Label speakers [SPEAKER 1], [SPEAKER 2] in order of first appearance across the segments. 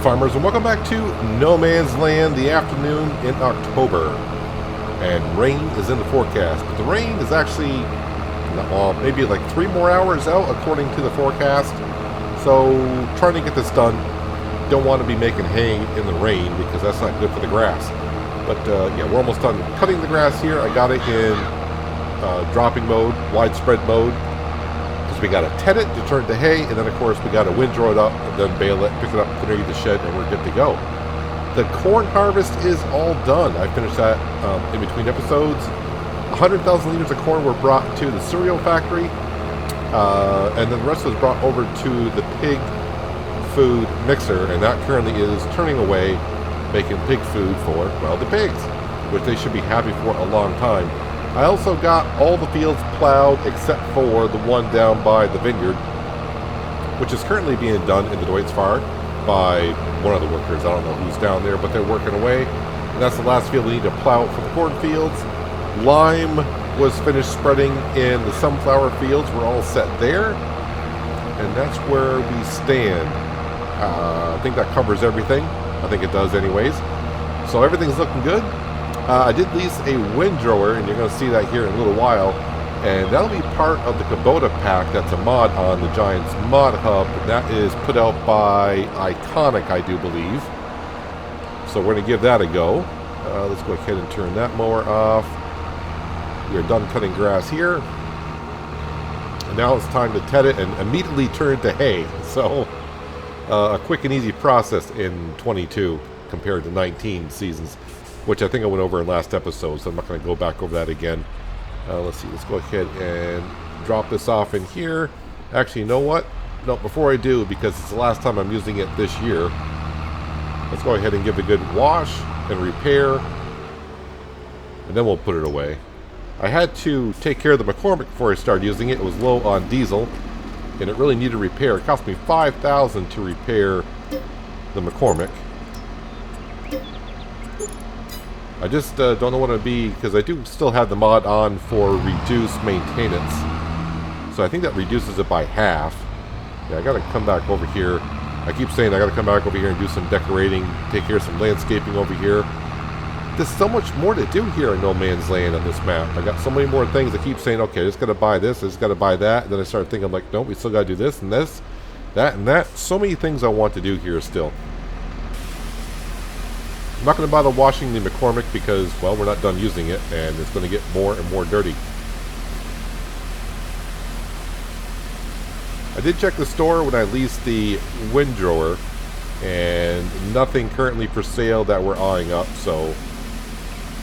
[SPEAKER 1] farmers, and welcome back to No Man's Land, the afternoon in October. And rain is in the forecast, but the rain is actually maybe like 3 more hours out according to the forecast. So trying to get this done. Don't want to be making hay in the rain because that's not good for the grass. But yeah, we're almost done cutting the grass here. I got it in dropping mode, widespread mode. We got to ted it to turn to hay, and then of course we got to windrow it up, and then bale it, pick it up underneath the shed, and we're good to go. The corn harvest is all done. I finished that in between episodes. 100,000 liters of corn were brought to the cereal factory, and then the rest was brought over to the pig food mixer, and that currently is turning away, making pig food for, well, the pigs, which they should be happy for a long time. I also got all the fields plowed except for the one down by the vineyard, which is currently being done in the Deutz Fahrt by one of the workers. I don't know who's down there, but they're working away. And that's the last field we need to plow for the cornfields. Lime was finished spreading in the sunflower fields. We're all set there. And that's where we stand. I think that covers everything. I think it does anyways. So everything's looking good. I did lease a windrower, and you're going to see that here in a little while, and that'll be part of the Kubota pack. That's a mod on the Giants Mod Hub, and that is put out by Iconic, I do believe. So we're going to give that a go. Let's go ahead and turn that mower off. We're done cutting grass here. And now it's time to ted it and immediately turn to hay. So a quick and easy process in 22 compared to 19 seasons, which I think I went over in last episode, so I'm not going to go back over that again. Let's see, let's go ahead and drop this off in here. Actually, you know what? No, before I do, because it's the last time I'm using it this year, let's go ahead and give it a good wash and repair, and then we'll put it away. I had to take care of the McCormick before I started using it. It was low on diesel, and it really needed repair. It cost me $5,000 to repair the McCormick. I just don't know what it would be, because I do still have the mod on for reduced maintenance. So I think that reduces it by half. Yeah, I gotta come back over here. I keep saying I gotta come back over here and do some decorating, take care of some landscaping over here. There's so much more to do here in No Man's Land on this map. I got so many more things. I keep saying, okay, I just gotta buy this, I just gotta buy that. And then I start thinking, I'm like, no, we still gotta do this and this, that and that. So many things I want to do here still. I'm not going to bother washing the McCormick because, well, we're not done using it, and it's going to get more and more dirty. I did check the store when I leased the windrower, and nothing currently for sale that we're eyeing up, so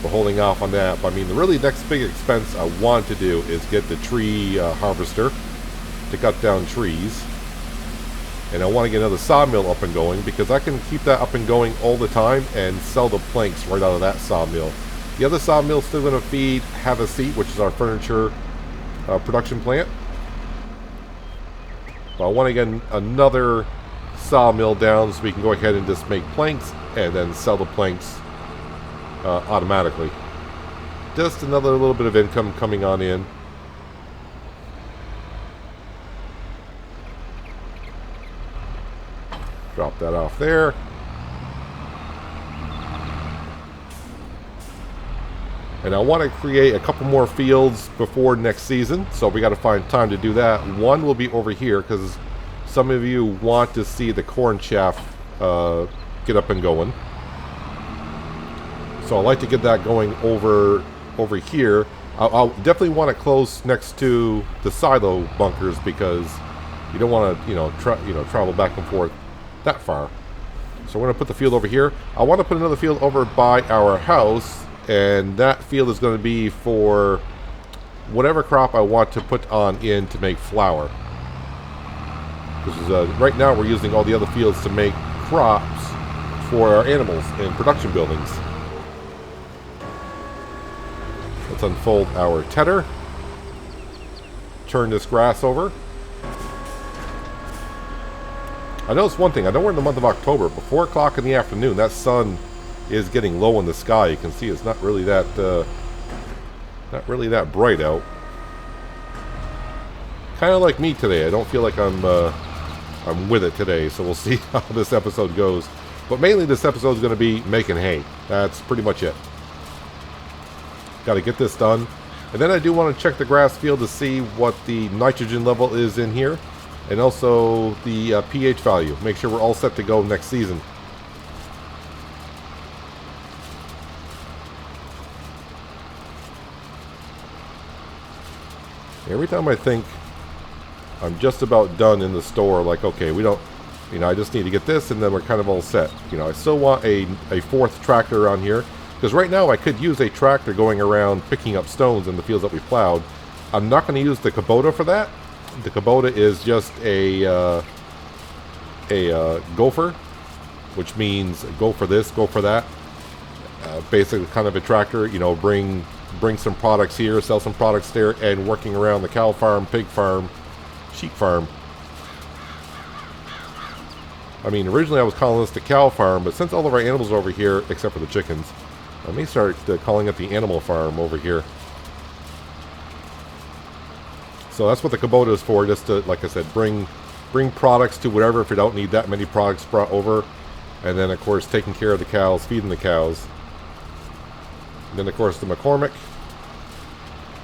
[SPEAKER 1] we're holding off on that. But I mean, the really next big expense I want to do is get the tree harvester to cut down trees. And I want to get another sawmill up and going, because I can keep that up and going all the time and sell the planks right out of that sawmill. The other sawmill is still going to feed Have a Seat, which is our furniture production plant. But I want to get another sawmill down so we can go ahead and just make planks and then sell the planks automatically. Just another little bit of income coming on in. Drop that off there. And I want to create a couple more fields before next season, so we got to find time to do that. One will be over here, because some of you want to see the corn chaff get up and going. So I'd like to get that going over here. I'll definitely want it close next to the silo bunkers, because you don't want to travel back and forth that far. So we're going to put the field over here. I want to put another field over by our house, and that field is going to be for whatever crop I want to put on in to make flour. Because right now we're using all the other fields to make crops for our animals in production buildings. Let's unfold our tedder. Turn this grass over. I noticed one thing. I know we're in the month of October, but 4 o'clock in the afternoon, that sun is getting low in the sky. You can see it's not really that bright out. Kind of like me today. I don't feel like I'm with it today, so we'll see how this episode goes. But mainly this episode is going to be making hay. That's pretty much it. Got to get this done. And then I do want to check the grass field to see what the nitrogen level is in here. And also the pH value. Make sure we're all set to go next season. Every time I think I'm just about done in the store, like, okay, we don't, you know, I just need to get this and then we're kind of all set. You know, I still want a fourth tractor around here. Because right now I could use a tractor going around picking up stones in the fields that we plowed. I'm not going to use the Kubota for that. The Kubota is just a gopher, which means go for this, go for that. Basically kind of a tractor, you know, bring some products here, sell some products there, and working around the cow farm, pig farm, sheep farm. I mean, originally I was calling this the cow farm, but since all of our animals are over here, except for the chickens, I may start calling it the animal farm over here. So that's what the Kubota is for, just to, like I said, bring products to whatever if you don't need that many products brought over. And then, of course, taking care of the cows, feeding the cows. And then, of course, the McCormick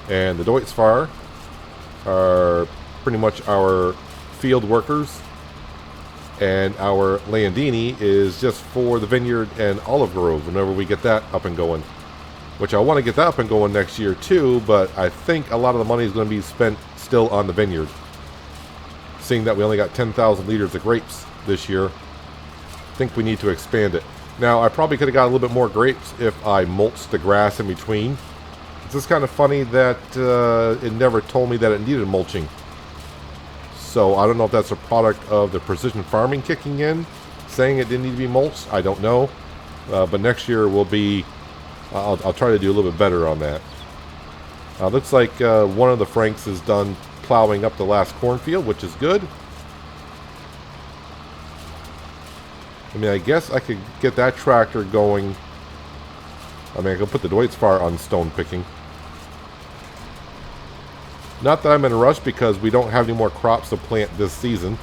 [SPEAKER 1] and the Deutz-Fahr are pretty much our field workers. And our Landini is just for the vineyard and olive grove whenever we get that up and going. Which I want to get that up and going next year too, but I think a lot of the money is going to be spent still on the vineyard. Seeing that we only got 10,000 liters of grapes this year, I think we need to expand it. Now, I probably could have got a little bit more grapes if I mulched the grass in between. It's just kind of funny that it never told me that it needed mulching. So I don't know if that's a product of the precision farming kicking in, saying it didn't need to be mulched. I don't know. But next year will be, I'll try to do a little bit better on that. Looks like one of the Franks is done plowing up the last cornfield, which is good. I mean, I guess I could get that tractor going. I mean, I could put the Deutz-Fahr on stone picking. Not that I'm in a rush because we don't have any more crops to plant this season.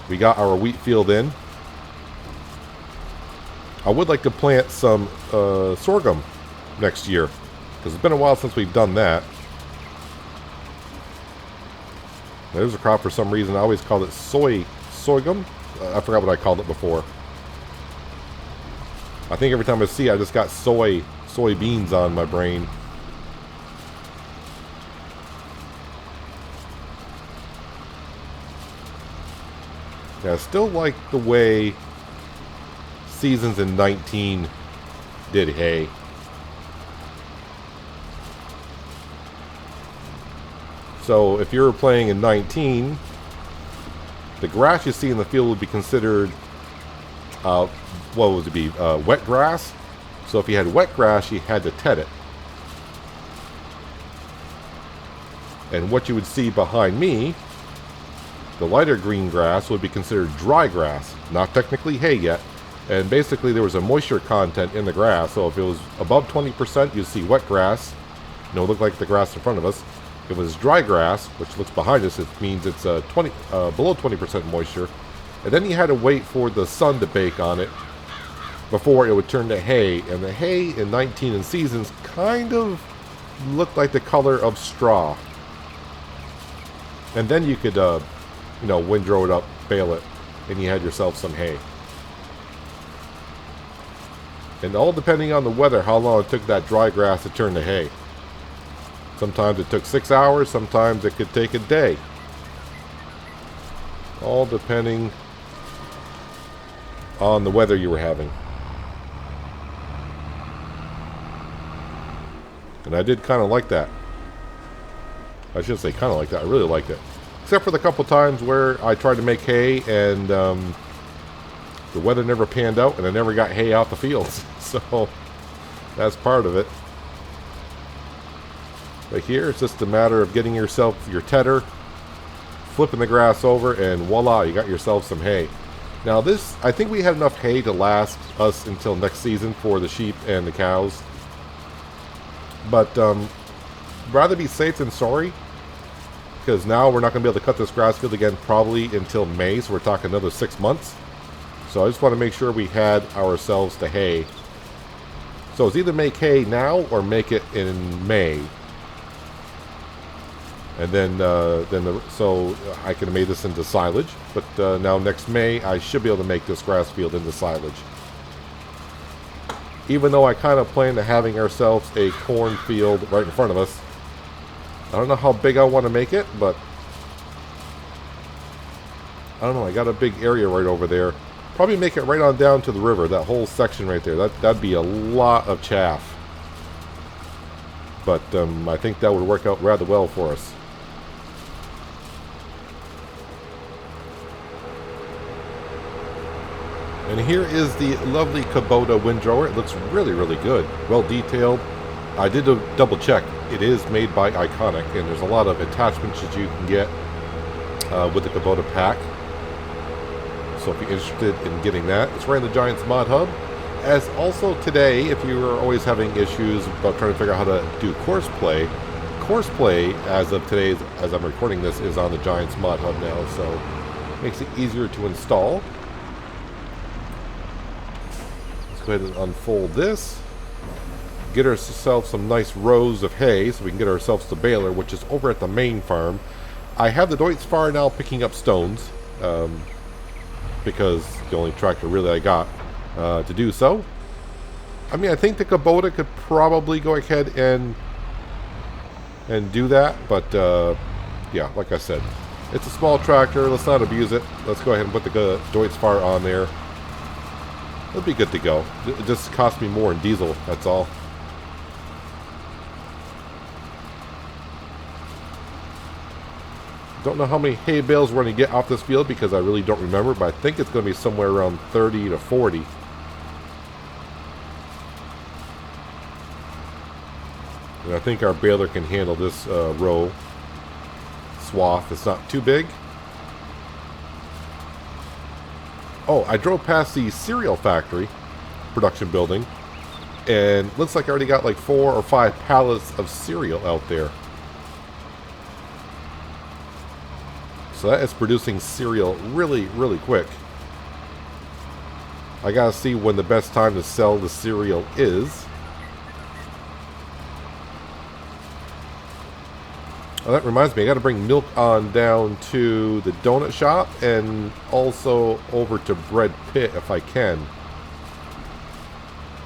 [SPEAKER 1] We got our wheat field in. I would like to plant some sorghum next year, because it's been a while since we've done that. There's a crop for some reason. I always called it sorghum. I forgot what I called it before. I think every time I see it, I just got soybeans on my brain. Yeah, I still like the way Seasons in 19 did hay. So if you were playing in 19, the grass you see in the field would be considered, what would it be, wet grass. So if you had wet grass, you had to ted it. And what you would see behind me, the lighter green grass, would be considered dry grass, not technically hay yet. And basically there was a moisture content in the grass, so if it was above 20%, you'd see wet grass. You know, it looked like the grass in front of us. If it was dry grass, which looks behind us, it means it's below 20% moisture. And then you had to wait for the sun to bake on it before it would turn to hay. And the hay in 19 and Seasons kind of looked like the color of straw. And then you could, you know, windrow it up, bale it, and you had yourself some hay. And all depending on the weather, how long it took that dry grass to turn to hay. Sometimes it took 6 hours, sometimes it could take a day. All depending on the weather you were having. And I did kind of like that. I should say kind of like that. I really liked it. Except for the couple times where I tried to make hay and the weather never panned out and I never got hay out the fields. So that's part of it. But here it's just a matter of getting yourself your tedder, flipping the grass over, and voila, you got yourself some hay. Now this, I think we had enough hay to last us until next season for the sheep and the cows. But rather be safe than sorry, because now we're not going to be able to cut this grass field again probably until May, so we're talking another 6 months. So I just want to make sure we had ourselves the hay. So it's either make hay now or make it in May. And then so I can have made this into silage. But now next May, I should be able to make this grass field into silage. Even though I kind of plan to having ourselves a cornfield right in front of us. I don't know how big I want to make it, but I don't know. I got a big area right over there. Probably make it right on down to the river, that whole section right there. That'd be a lot of chaff. But I think that would work out rather well for us. And here is the lovely Kubota windrower. It looks really, really good. Well detailed. I did a double check. It is made by Iconic, and there's a lot of attachments that you can get with the Kubota pack. So if you're interested in getting that, it's right in the Giants Mod Hub. As also today, if you are always having issues about trying to figure out how to do course play as of today, as I'm recording this, is on the Giants Mod Hub now, so it makes it easier to install. Let's go ahead and unfold this. Get ourselves some nice rows of hay so we can get ourselves the baler, which is over at the main farm. I have the Deutz-Fahr now picking up stones, because the only tractor really I got to do so. I mean, I think the Kubota could probably go ahead and do that, but yeah, like I said, it's a small tractor. Let's not abuse it. Let's go ahead and put the Deutz-Fahr on there. It'll be good to go. It just cost me more in diesel, that's all. Don't know how many hay bales we're going to get off this field because I really don't remember, but I think it's going to be somewhere around 30 to 40. And I think our baler can handle this row swath. It's not too big. Oh, I drove past the cereal factory production building, and looks like I already got like 4 or 5 pallets of cereal out there. So that is producing cereal really, really quick. I gotta see when the best time to sell the cereal is. Oh, that reminds me, I gotta bring milk on down to the donut shop and also over to Bread Pit if I can.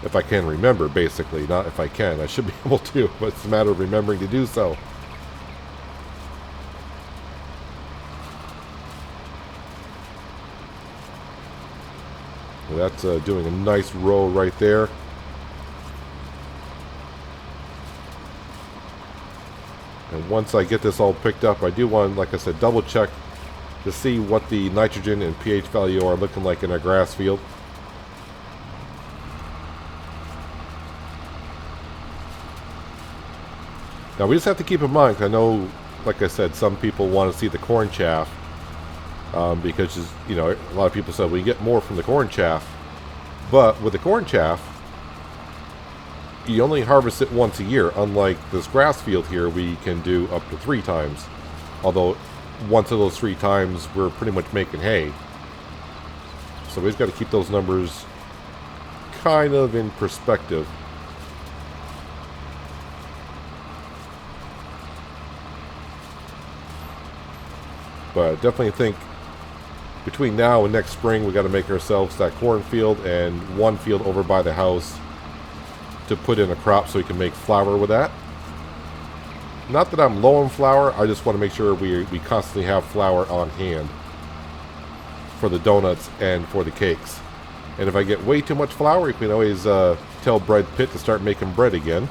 [SPEAKER 1] If I can remember, basically. Not if I can. I should be able to, but it's a matter of remembering to do so. That's doing a nice row right there. And once I get this all picked up, I do want, like I said, double check to see what the nitrogen and pH value are looking like in our grass field. Now we just have to keep in mind, 'cause I know, like I said, some people want to see the corn chaff. Because, you know, a lot of people said we get more from the corn chaff, but with the corn chaff, you only harvest it once a year. Unlike this grass field here, we can do up to 3 times. Although, once of those 3 times, we're pretty much making hay. So we've got to keep those numbers kind of in perspective. But I definitely think between now and next spring, we got to make ourselves that cornfield and one field over by the house to put in a crop so we can make flour with that. Not that I'm low on flour, I just want to make sure we constantly have flour on hand for the donuts and for the cakes. And if I get way too much flour, you can always tell Bread Pit to start making bread again.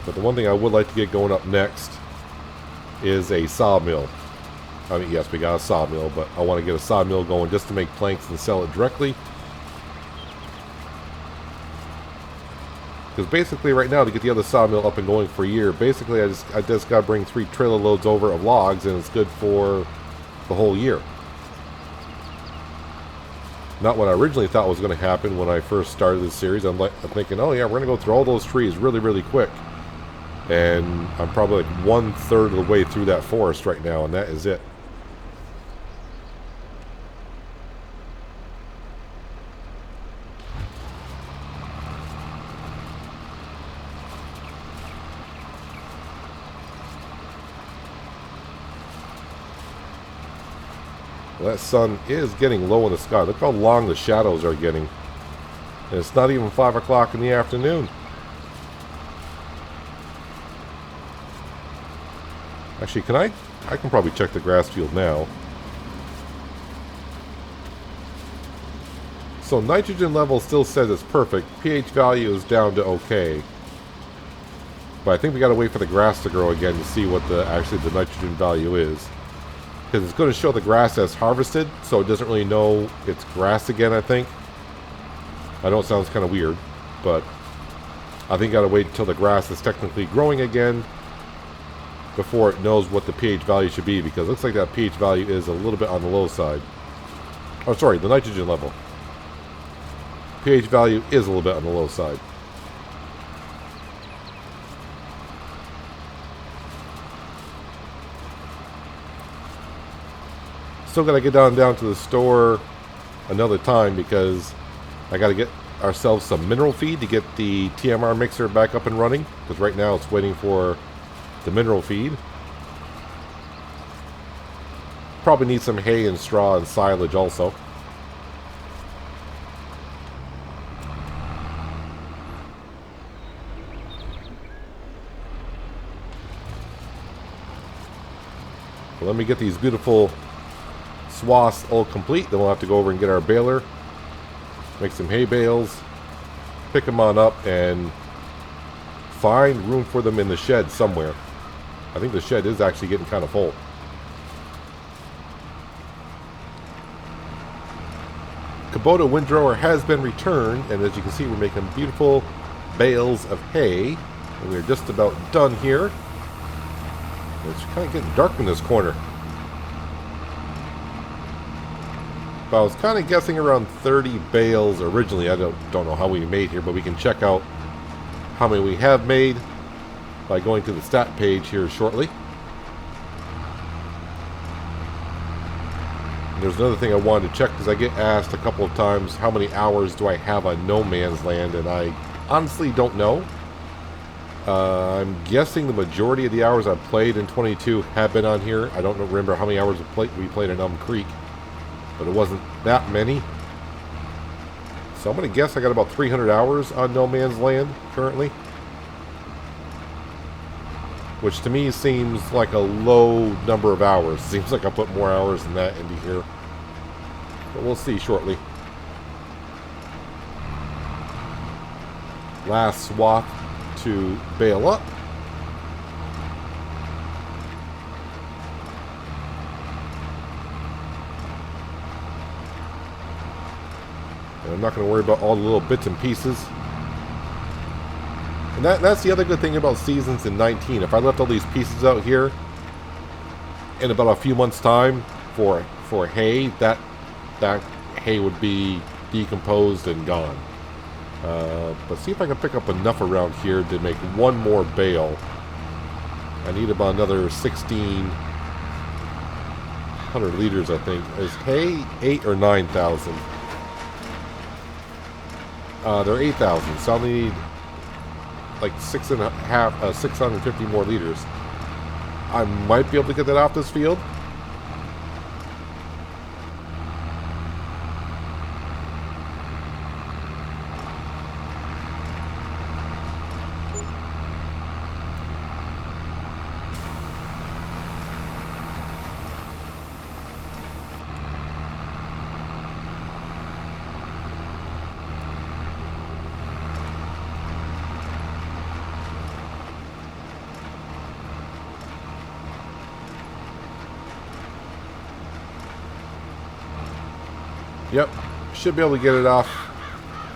[SPEAKER 1] But the one thing I would like to get going up next is a sawmill. I mean, yes, we got a sawmill, but I want to get a sawmill going just to make planks and sell it directly. Because basically right now, to get the other sawmill up and going for a year, basically I just got to bring 3 trailer loads over of logs, and it's good for the whole year. Not what I originally thought was going to happen when I first started this series. I'm thinking, oh yeah, we're going to go through all those trees really, really quick. And I'm probably like 1/3 of the way through that forest right now, and that is it. Well, that sun is getting low in the sky. Look how long the shadows are getting. And it's not even 5 o'clock in the afternoon. Actually, I can probably check the grass field now. So nitrogen level still says it's perfect. pH value is down to okay. But I think we gotta wait for the grass to grow again to see what actually the nitrogen value is. Because it's going to show the grass as harvested, so it doesn't really know it's grass again, I think. I know it sounds kind of weird, but I think you gotta wait until the grass is technically growing again before it knows what the pH value should be, because it looks like that pH value is a little bit on the low side. Oh, sorry, the nitrogen level. pH value is a little bit on the low side. Still gotta get down to the store another time because I gotta get ourselves some mineral feed to get the TMR mixer back up and running, because right now it's waiting for the mineral feed. Probably need some hay and straw and silage also. Well, let me get these beautiful swaths all complete, then we'll have to go over and get our baler, make some hay bales, pick them on up, and find room for them in the shed somewhere. I think the shed is actually getting kind of full. Kubota windrower has been returned, and as you can see, we're making beautiful bales of hay, and we're just about done here. It's kind of getting dark in this corner. But I was kind of guessing around 30 bales originally. I don't know how we made here, but we can check out how many we have made by going to the stat page here shortly. And there's another thing I wanted to check, because I get asked a couple of times how many hours do I have on No Man's Land, and I honestly don't know. I'm guessing the majority of the hours I've played in 22 have been on here. I don't remember how many hours we played in Elm Creek, but it wasn't that many. So I'm going to guess I got about 300 hours on No Man's Land currently, which to me seems like a low number of hours. Seems like I put more hours than that into here, but we'll see shortly. Last swath to bale up. And I'm not going to worry about all the little bits and pieces. And that's the other good thing about seasons in 19. If I left all these pieces out here in about a few months' time for hay, that hay would be decomposed and gone. But see if I can pick up enough around here to make one more bale. I need about another 1,600 liters, I think. Is hay 8 or 9,000? They're 8,000, so I'll need like 650 more liters. I might be able to get that off this field. Yep, should be able to get it off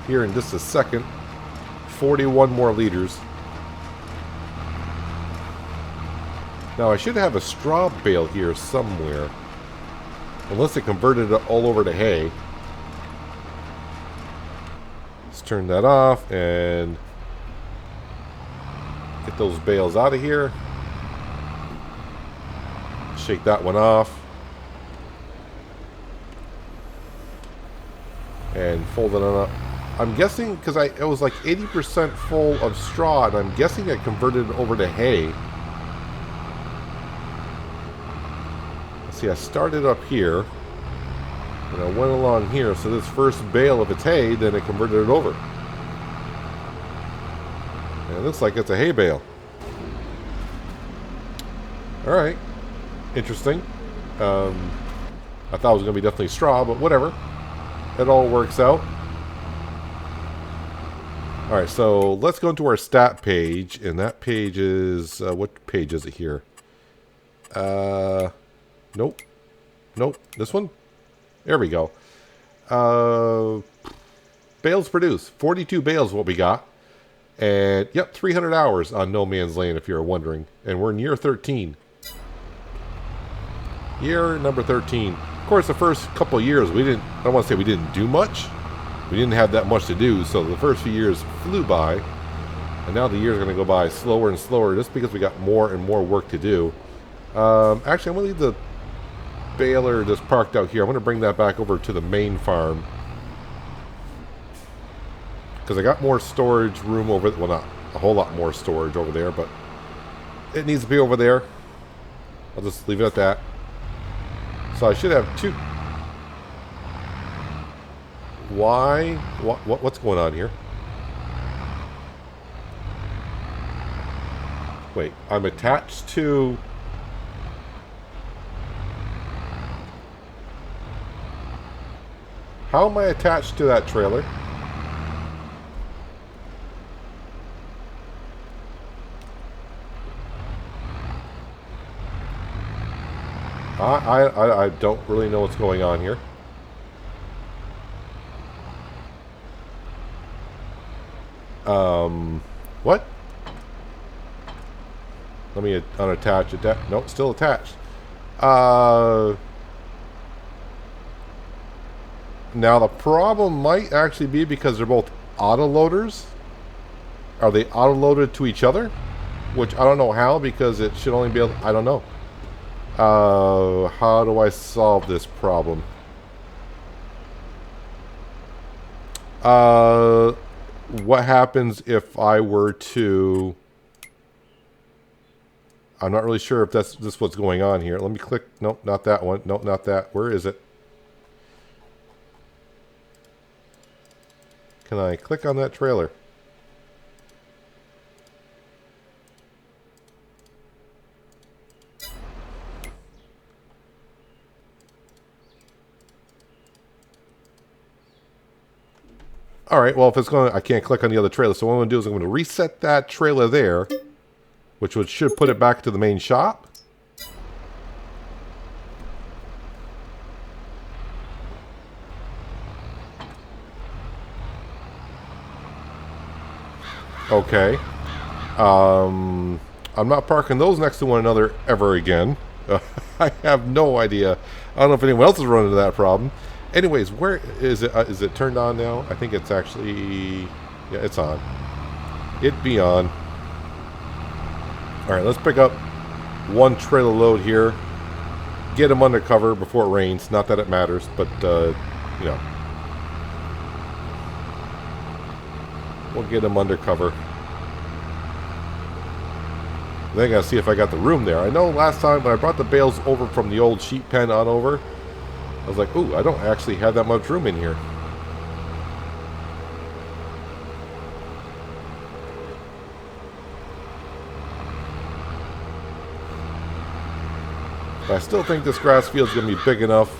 [SPEAKER 1] here in just a second. 41 more liters. Now I should have a straw bale here somewhere, unless it converted it all over to hay. Let's turn that off and Get those bales out of here. Shake that one off. And fold it on up. I'm guessing, because it was like 80% full of straw, and I'm guessing I converted it over to hay. Let's see, I started up here, and I went along here, so this first bale of it's hay, then it converted it over. And it looks like it's a hay bale. Alright. Interesting. I thought it was going to be definitely straw, but whatever. It all works out. Alright, so let's go into our stat page, and that page is, what page is it here? Nope. Nope, this one? There we go. Bales produced. 42 bales is what we got. And, yep, 300 hours on No Man's Land, if you're wondering. And we're in year 13. Year number 13. Of course, the first couple of years, I don't want to say we didn't do much. We didn't have that much to do, so the first few years flew by. And now the years are going to go by slower and slower, just because we got more and more work to do. Actually, I'm going to leave the baler just parked out here. I'm going to bring that back over to the main farm. Because I got more storage room over there. Well, not a whole lot more storage over there, but it needs to be over there. I'll just leave it at that. So I should have two. Why? What's going on here? Wait, I'm attached to... How am I attached to that trailer? I don't really know what's going on here. What? Let me unattach it. Nope, still attached. Now the problem might actually be because they're both auto-loaders. Are they auto-loaded to each other? Which I don't know how, because it should only be able... I don't know. How do I solve this problem? What happens if I were to... I'm not really sure if that's just what's going on here. Let me click... Nope, not that one. Nope, not that. Where is it? Can I click on that trailer? Alright, well, if it's going to... I can't click on the other trailer, so what I'm going to do is I'm going to reset that trailer there, which should put it back to the main shop. Okay. I'm not parking those next to one another ever again. I have no idea. I don't know if anyone else has run into that problem. Anyways, where is it? Is it turned on now? I think it's actually... Yeah, it's on. It be on. Alright, let's pick up one trailer load here. Get them under cover before it rains. Not that it matters, but, you know. We'll get them under cover. Then I gotta see if I got the room there. I know last time when I brought the bales over from the old sheep pen on over, I was like, ooh, I don't actually have that much room in here. But I still think this grass field is going to be big enough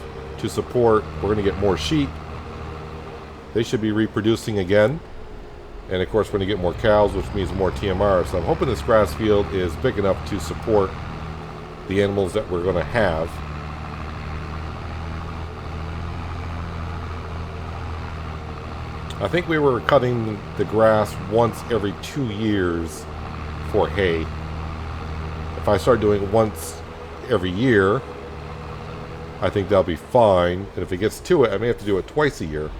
[SPEAKER 1] to support. We're going to get more sheep. They should be reproducing again. And of course, we're going to get more cows, which means more TMR. So I'm hoping this grass field is big enough to support the animals that we're going to have. I think we were cutting the grass once every 2 years for hay. If I start doing it once every year, I think that'll be fine. And if it gets to it, I may have to do it twice a year.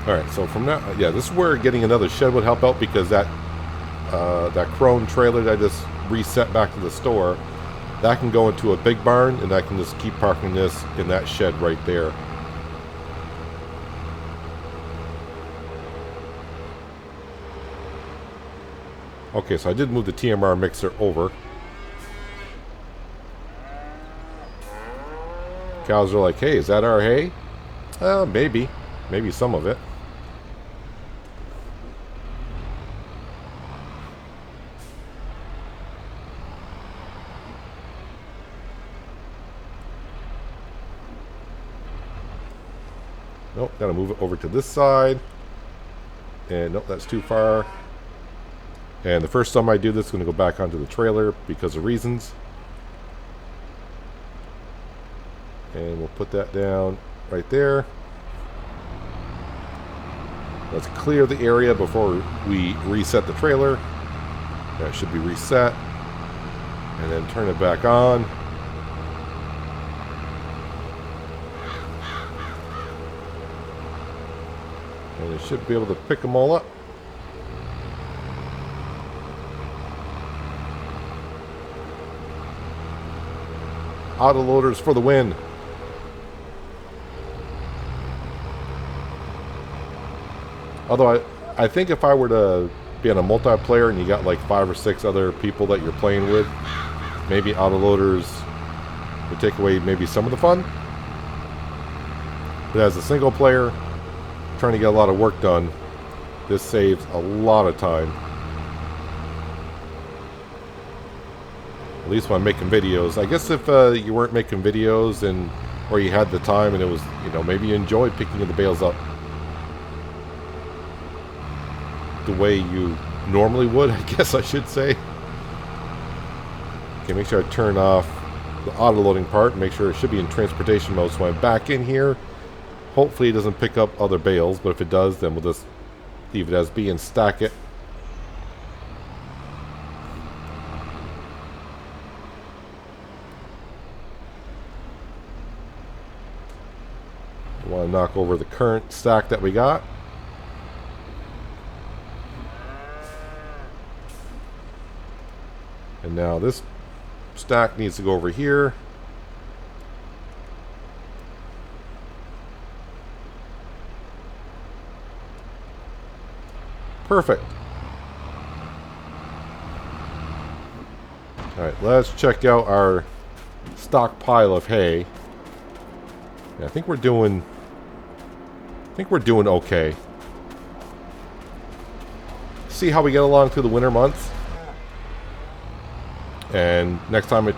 [SPEAKER 1] Alright, so from now, yeah, this is where getting another shed would help out, because that Krone trailer that I just reset back to the store, that can go into a big barn, and I can just keep parking this in that shed right there. Okay, so I did move the TMR mixer over. Cows are like, hey, is that our hay? Maybe. Maybe some of it. Nope, gotta move it over to this side. And nope, that's too far. And the first time I do this, I'm gonna go back onto the trailer because of reasons. And we'll put that down right there. Let's clear the area before we reset the trailer. That should be reset. And then turn it back on. And it should be able to pick them all up. Autoloaders for the win. Although I think if I were to be on a multiplayer and you got like 5 or 6 other people that you're playing with, maybe autoloaders would take away maybe some of the fun. But as a single player, trying to get a lot of work done, this saves a lot of time. At least when I'm making videos. I guess if you weren't making videos and or you had the time and it was, you know, maybe you enjoyed picking the bales up the way you normally would, I guess I should say. Okay, make sure I turn off the auto loading part. Make sure it should be in transportation mode. So I'm back in here. Hopefully it doesn't pick up other bales, but if it does, then we'll just leave it as B and stack it. I want to knock over the current stack that we got. And now this stack needs to go over here. Perfect. Alright, let's check out our stockpile of hay. Yeah, I think we're doing okay. See how we get along through the winter months. And next time it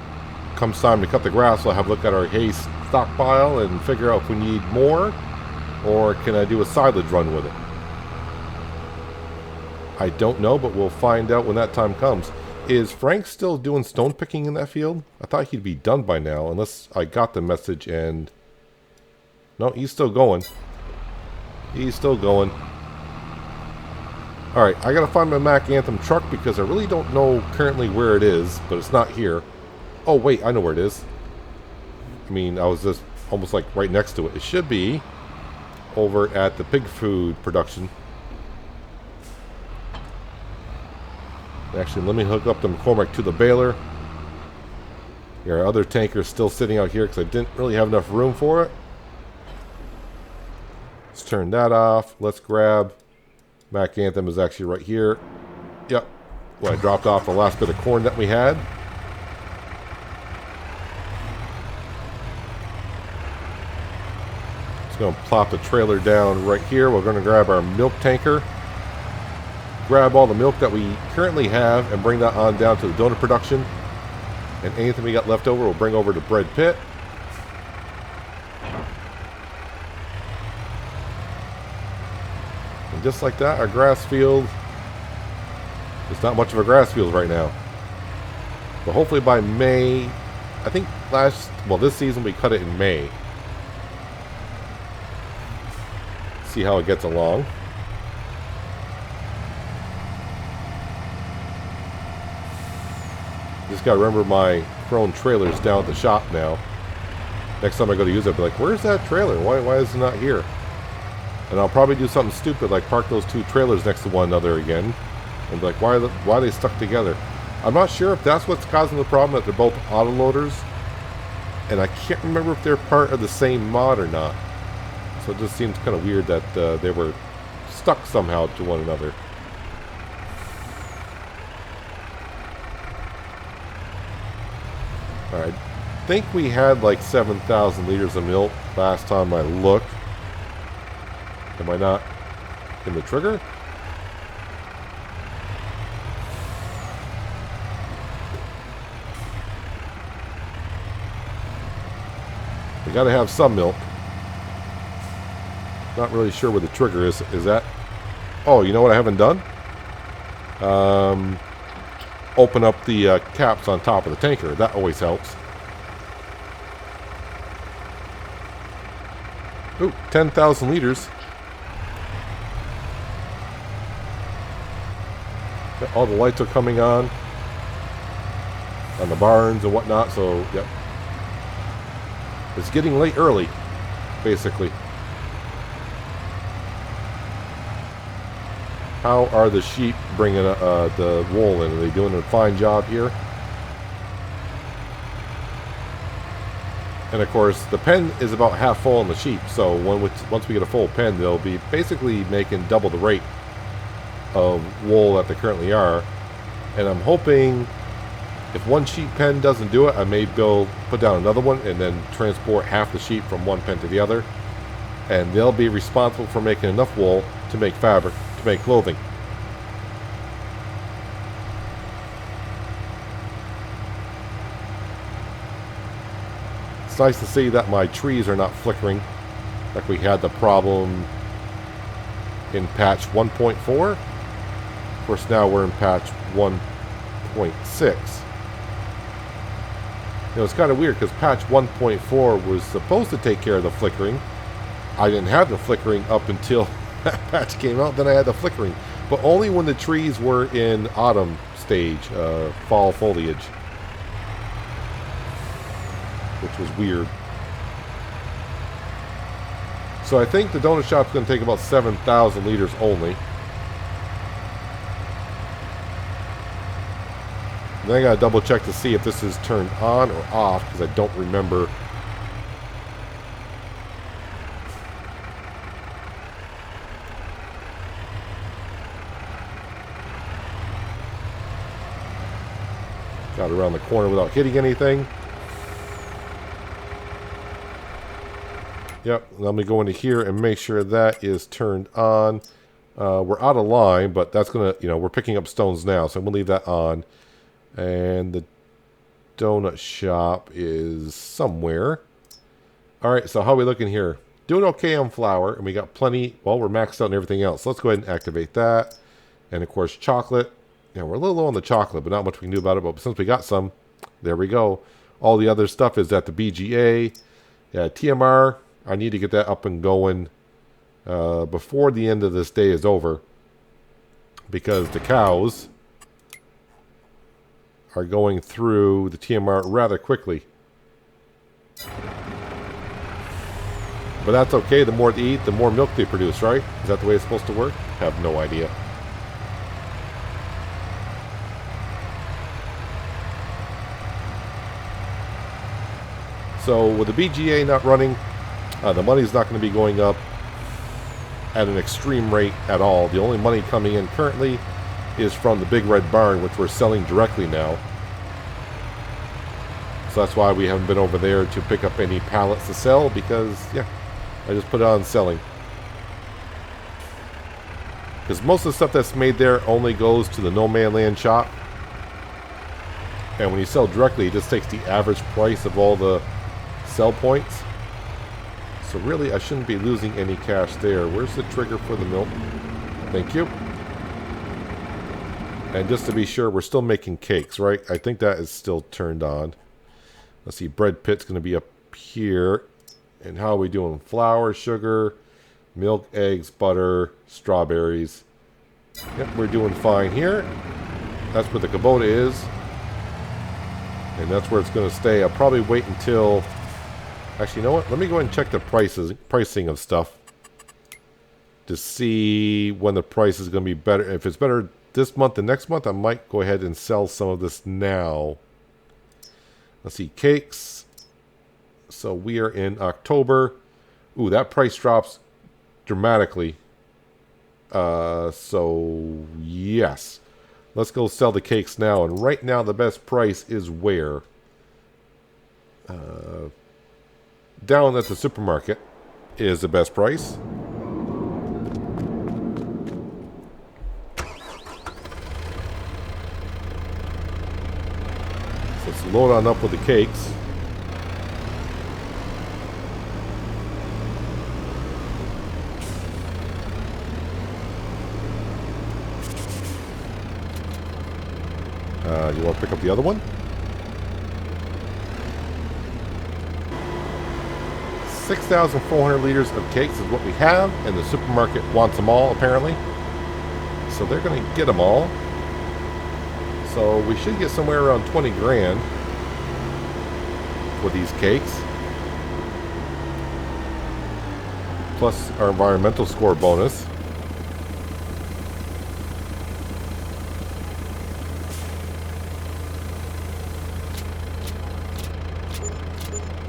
[SPEAKER 1] comes time to cut the grass, we'll have a look at our hay stockpile and figure out if we need more, or can I do a silage run with it. I don't know, but we'll find out when that time comes. Is Frank still doing stone picking in that field? I thought he'd be done by now, unless I got the message and... No, he's still going. He's still going. Alright, I gotta find my Mac Anthem truck because I really don't know currently where it is, but it's not here. Oh wait, I know where it is. I mean, I was just almost like right next to it. It should be over at the pig food production. Actually, let me hook up the McCormick to the baler. Our other tanker is still sitting out here because I didn't really have enough room for it. Let's turn that off. Let's grab... Mac Anthem is actually right here. Yep. Well, I dropped off the last bit of corn that we had. Just going to plop the trailer down right here. We're going to grab our milk tanker. Grab all the milk that we currently have and bring that on down to the donut production. And anything we got left over we'll bring over to Bread Pit. And just like that, our grass field, it's not much of a grass field right now. But hopefully by May, I think this season we cut it in May. See how it gets along. Just gotta remember my Krone trailer's down at the shop now. Next time I go to use it, I'll be like, where's that trailer? Why is it not here? And I'll probably do something stupid like park those two trailers next to one another again. And be like, why are they stuck together? I'm not sure if that's what's causing the problem, that they're both autoloaders. And I can't remember if they're part of the same mod or not. So it just seems kind of weird that they were stuck somehow to one another. Alright, I think we had like 7,000 liters of milk last time I looked. Am I not in the trigger? We gotta have some milk. Not really sure where the trigger is. Is that... Oh, you know what I haven't done? Open up the caps on top of the tanker. That always helps. Ooh, 10,000 liters. All the lights are coming on the barns and whatnot, so, yep. It's getting late early, basically. How are the sheep bringing the wool in? Are they doing a fine job here? And of course, the pen is about half full on the sheep, so once we get a full pen, they'll be basically making double the rate of wool that they currently are. And I'm hoping if one sheep pen doesn't do it, I may go put down another one and then transport half the sheep from one pen to the other. And they'll be responsible for making enough wool to make fabric, to make clothing. It's nice to see that my trees are not flickering like we had the problem in patch 1.4. Of course, now we're in patch 1.6. You know, it's kind of weird because patch 1.4 was supposed to take care of the flickering. I didn't have the flickering up until that patch came out. Then I had the flickering, but only when the trees were in autumn stage, fall foliage, which was weird. So I think the donut shop's going to take about 7,000 liters only. And then I got to double check to see if this is turned on or off, because I don't remember. Got around the corner without hitting anything. Yep, let me go into here and make sure that is turned on. We're out of line, but that's going to, you know, we're picking up stones now, so I'm going to leave that on. And the donut shop is somewhere. Alright, so how are we looking here? Doing okay on flour, and we got plenty. Well, we're maxed out on everything else. So let's go ahead and activate that. And of course, chocolate. Yeah, we're a little low on the chocolate, but not much we can do about it. But since we got some, there we go. All the other stuff is at the BGA. Yeah, TMR, I need to get that up and going before the end of this day is over. Because the cows are going through the TMR rather quickly. But that's okay. The more they eat, the more milk they produce, right? Is that the way it's supposed to work? I have no idea. So with the BGA not running, the money's not going to be going up at an extreme rate at all. The only money coming in currently is from the Big Red Barn, which we're selling directly now. So that's why we haven't been over there to pick up any pallets to sell, because, yeah, I just put it on selling. Because most of the stuff that's made there only goes to the No Man Land shop. And when you sell directly, it just takes the average price of all the sell points. So really, I shouldn't be losing any cash there. Where's the trigger for the milk? Thank you. And just to be sure, we're still making cakes, right? I think that is still turned on. Let's see, bread pit's going to be up here. And how are we doing? Flour, sugar, milk, eggs, butter, strawberries. Yep, we're doing fine here. That's where the Kubota is. And that's where it's going to stay. I'll probably wait until... Actually, you know what? Let me go ahead and check the pricing of stuff. to see when the price is going to be better. If it's better this month than next month, I might go ahead and sell some of this now. Let's see, cakes. So we are in October. Ooh, that price drops dramatically. So yes, let's go sell the cakes now. And right now, the best price is where? Down at the supermarket is the best price. So let's load on up with the cakes. You want to pick up the other one? 6,400 liters of cakes is what we have, and the supermarket wants them all, apparently. So they're going to get them all. So we should get somewhere around 20 grand for these cakes. Plus our environmental score bonus.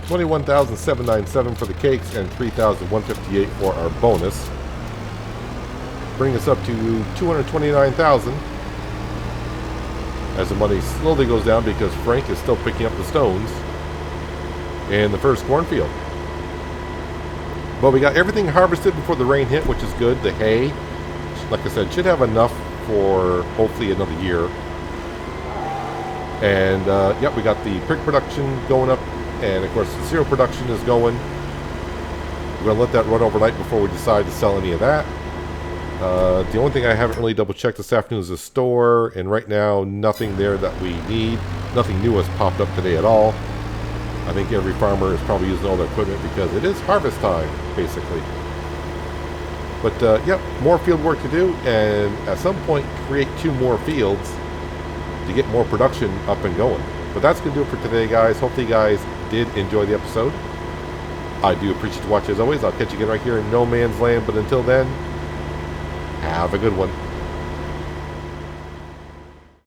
[SPEAKER 1] $21,797 for the cakes and $3,158 for our bonus. Bring us up to $229,000 as the money slowly goes down because Frank is still picking up the stones in the first cornfield. But we got everything harvested before the rain hit, which is good. The hay, like I said, should have enough for hopefully another year. And yep, we got the prick production going up. And of course the cereal production is going. We're going to let that run overnight before we decide to sell any of that. The only thing I haven't really double checked this afternoon is the store. And right now, nothing there that we need. Nothing new has popped up today at all. I think every farmer is probably using all their equipment because it is harvest time, basically. But yep, more field work to do. And at some point, create 2 more fields to get more production up and going. But that's going to do it for today, guys. Hopefully you guys did enjoy the episode. I do appreciate you watching as always. I'll catch you again right here in No Man's Land. But until then, have a good one.